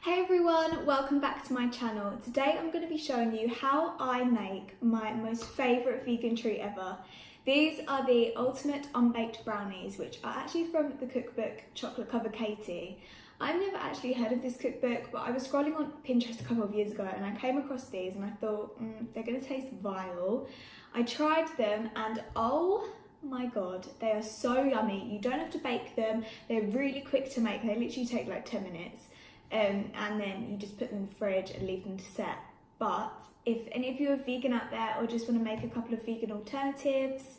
Hey everyone, welcome back to my channel. Today I'm going to be showing you how I make my most favourite vegan treat ever. These are the ultimate unbaked brownies, which are actually from the cookbook Chocolate Cover Katie. I've never actually heard of this cookbook, but I was scrolling on Pinterest a couple of years ago and I came across these and I thought, they're going to taste vile. I tried them and oh my god, they are so yummy. You don't have to bake them, they're really quick to make, they literally take like 10 minutes. And then you just put them in the fridge and leave them to set. But if any of you are vegan out there or just want to make a couple of vegan alternatives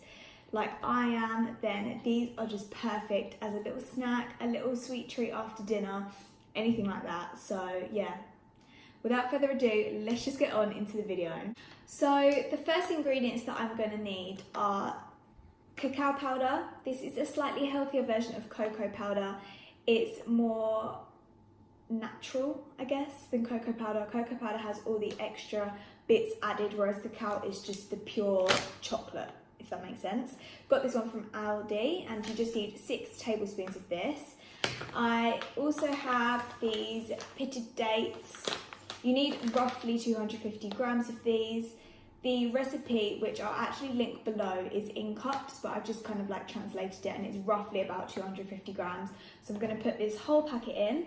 like I am, then these are just perfect as a little snack, a little sweet treat after dinner, anything like that. So yeah, without further ado, let's just get on into the video. So the first ingredients that I'm going to need are cacao powder. This is a slightly healthier version of cocoa powder. It's more natural, I guess, than cocoa powder. Cocoa powder has all the extra bits added, whereas cacao is just the pure chocolate, if that makes sense. Got this one from Aldi, and you just need 6 tablespoons of this. I also have these pitted dates. You need roughly 250 grams of these. The recipe, which I'll actually link below, is in cups, but I've just kind of like translated it and it's roughly about 250 grams. So I'm going to put this whole packet in,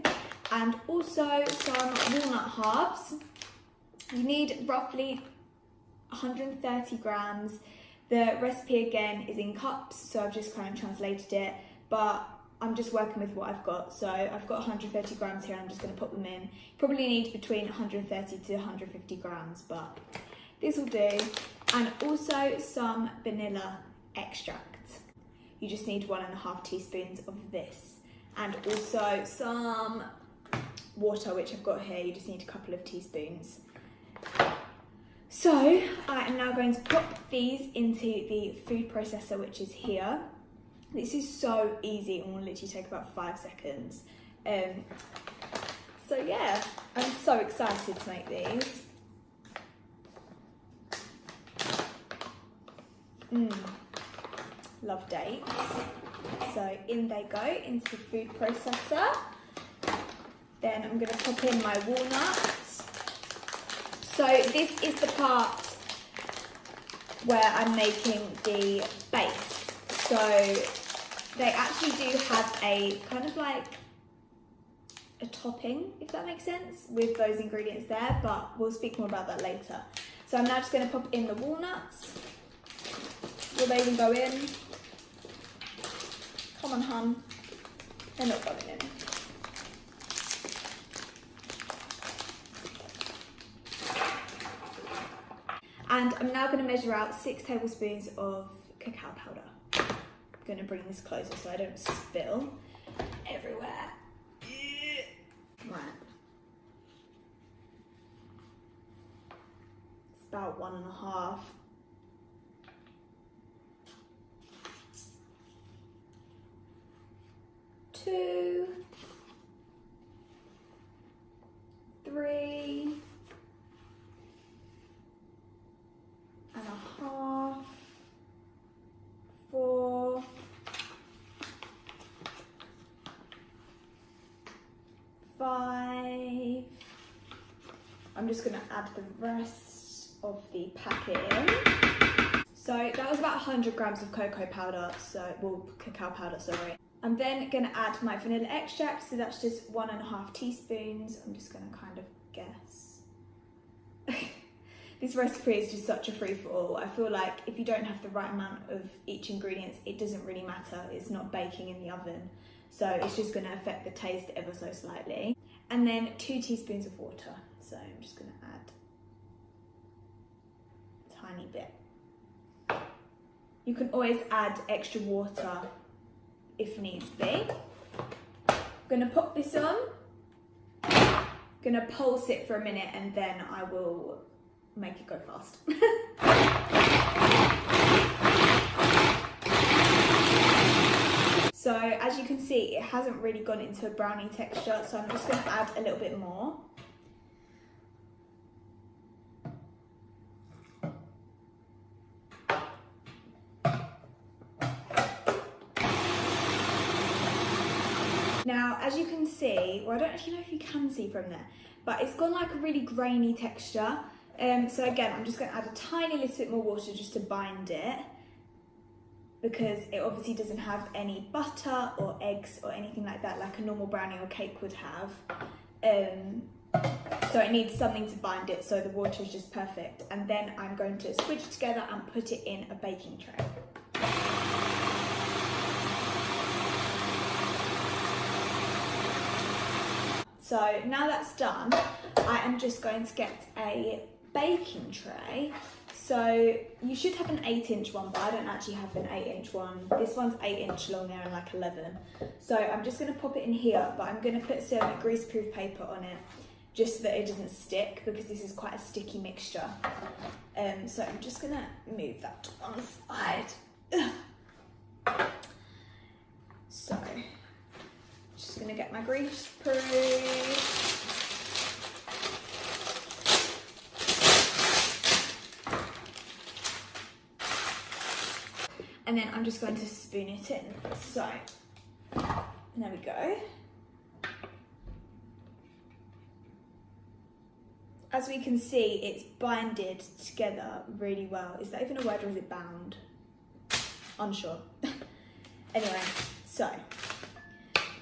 and also some walnut halves. You need roughly 130 grams. The recipe again is in cups, so I've just kind of translated it, but I'm just working with what I've got. So I've got 130 grams here and I'm just going to put them in. You probably need between 130 to 150 grams, but this will do. And also some vanilla extract. You just need 1.5 teaspoons of this. And also some water, which I've got here. You just need a couple of teaspoons. So I am now going to pop these into the food processor, which is here. This is so easy and will literally take about 5 seconds. So yeah, I'm so excited to make these. Love dates. So in they go into the food processor. Then I'm going to pop in my walnuts. So this is the part where I'm making the base. So they actually do have a kind of like a topping, if that makes sense, with those ingredients there, but we'll speak more about that later. So I'm now just going to pop in the walnuts. Will they even go in? Come on, hun. They're not going in. And I'm now going to measure out 6 tablespoons of cacao powder. I'm going to bring this closer so I don't spill everywhere. Right. It's about 1.5. 2, 3.5, 4, 5. I'm just going to add the rest of the packet in. So that was about 100 grams of cocoa powder, cacao powder, sorry. I'm then going to add my vanilla extract, so that's just 1.5 teaspoons. I'm just going to kind of guess. This recipe is just such a free-for-all. I feel like if you don't have the right amount of each ingredient, it doesn't really matter. It's not baking in the oven, so it's just going to affect the taste ever so slightly. And then 2 teaspoons of water. So I'm just going to add a tiny bit. You can always add extra water if needs be. I'm gonna pop this on, gonna pulse it for a minute and then I will make it go fast. So as you can see, it hasn't really gone into a brownie texture, so I'm just gonna add a little bit more. Now Now, as you can see, well, I don't actually know if you can see from there, but it's got like a really grainy texture. So again, I'm just going to add a tiny little bit more water just to bind it, because it obviously doesn't have any butter or eggs or anything like that like a normal brownie or cake would have. So it needs something to bind it, so the water is just perfect. And then I'm going to squidge it together and put it in a baking tray. So now that's done, I am just going to get a baking tray. So you should have an 8-inch one, but I don't actually have an 8-inch one. This one's 8-inch long there and like 11. So I'm just going to pop it in here, but I'm going to put some greaseproof paper on it just so that it doesn't stick, because this is quite a sticky mixture. So I'm just going to move that to one side. So just going to get my greaseproof. And then I'm just going to spoon it in. So, there we go. As we can see, it's binded together really well. Is that even a word, or is it bound? Unsure. Anyway, so,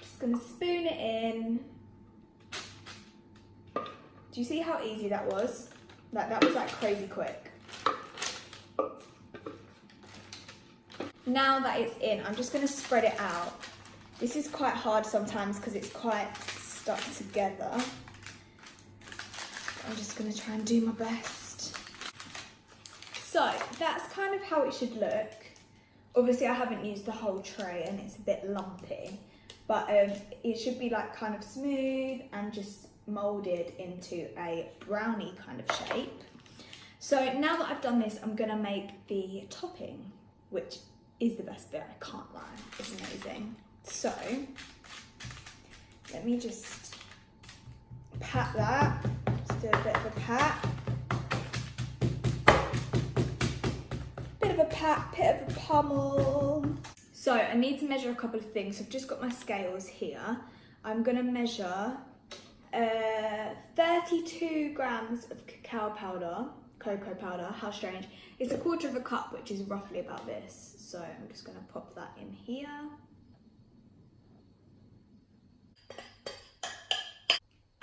just gonna spoon it in. Do you see how easy that was? Like, that was like crazy quick. Now that it's in, I'm just going to spread it out. This is quite hard sometimes because it's quite stuck together. I'm just going to try and do my best. So that's kind of how it should look. Obviously I haven't used the whole tray and it's a bit lumpy, but it should be like kind of smooth and just moulded into a brownie kind of shape. So now that I've done this, I'm going to make the topping, which is the best bit, I can't lie, it's amazing. So, let me just pat that, just do a bit of a pat. Bit of a pat, bit of a pummel. So, I need to measure a couple of things. I've just got my scales here. I'm gonna measure 32 grams of cocoa powder, how strange. It's 1/4 cup, which is roughly about this. So I'm just going to pop that in here.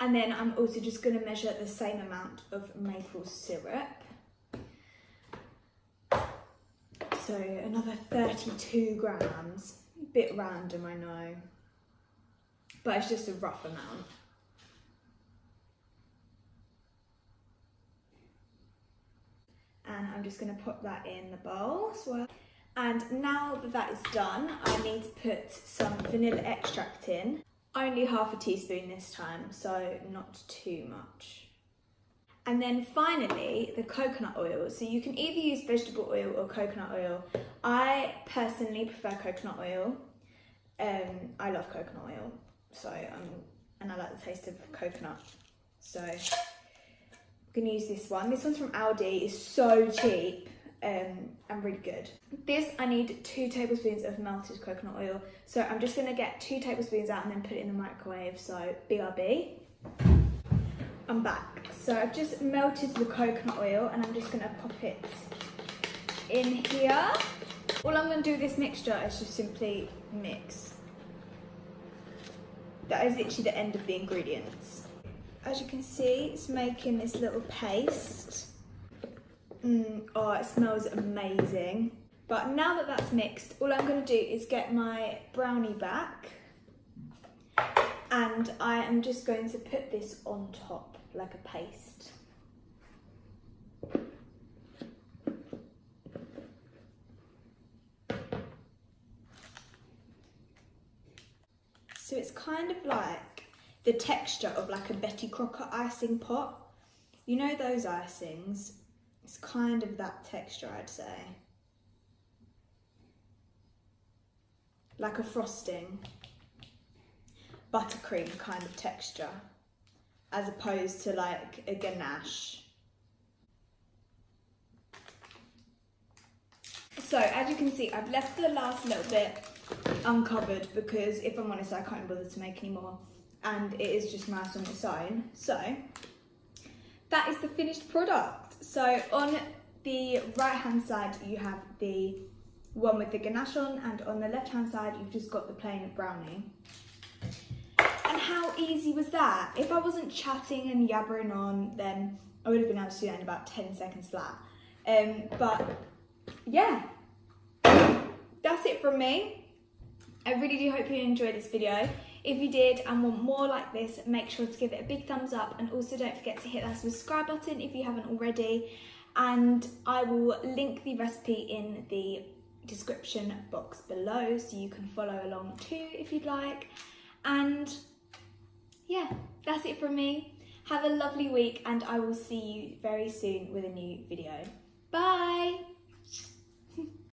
And then I'm also just going to measure the same amount of maple syrup. So another 32 grams. A bit random, I know. But it's just a rough amount. And I'm just going to put that in the bowl as well. And now that that is done, I need to put some vanilla extract in. Only 1/2 teaspoon this time, so not too much. And then finally, the coconut oil. So you can either use vegetable oil or coconut oil. I personally prefer coconut oil. I love coconut oil, so and I like the taste of coconut. So I'm gonna use this one. This one's from Aldi. It's so cheap. And really good. This, I need 2 tablespoons of melted coconut oil. So I'm just gonna get 2 tablespoons out and then put it in the microwave. So BRB. I'm back. So I've just melted the coconut oil and I'm just gonna pop it in here. All I'm gonna do with this mixture is just simply mix. That is literally the end of the ingredients. As you can see, it's making this little paste. Oh, it smells amazing. But now that that's mixed, all I'm going to do is get my brownie back, and I am just going to put this on top like a paste. So it's kind of like the texture of like a Betty Crocker icing pot. You know those icings? It's kind of that texture, I'd say. Like a frosting, buttercream kind of texture, as opposed to like a ganache. So as you can see, I've left the last little bit uncovered because if I'm honest I can't bother to make any more, and it is just nice on its own. So that is the finished product. So on the right hand side you have the one with the ganache on, and on the left hand side you've just got the plain brownie. And how easy was that? If I wasn't chatting and yabbering on, then I would have been able to do that in about 10 seconds flat. But yeah, that's it from me. I really do hope you enjoyed this video. If you did and want more like this, make sure to give it a big thumbs up, and also don't forget to hit that subscribe button if you haven't already. And I will link the recipe in the description box below so you can follow along too if you'd like. And yeah, that's it from me. Have a lovely week, and I will see you very soon with a new video. Bye!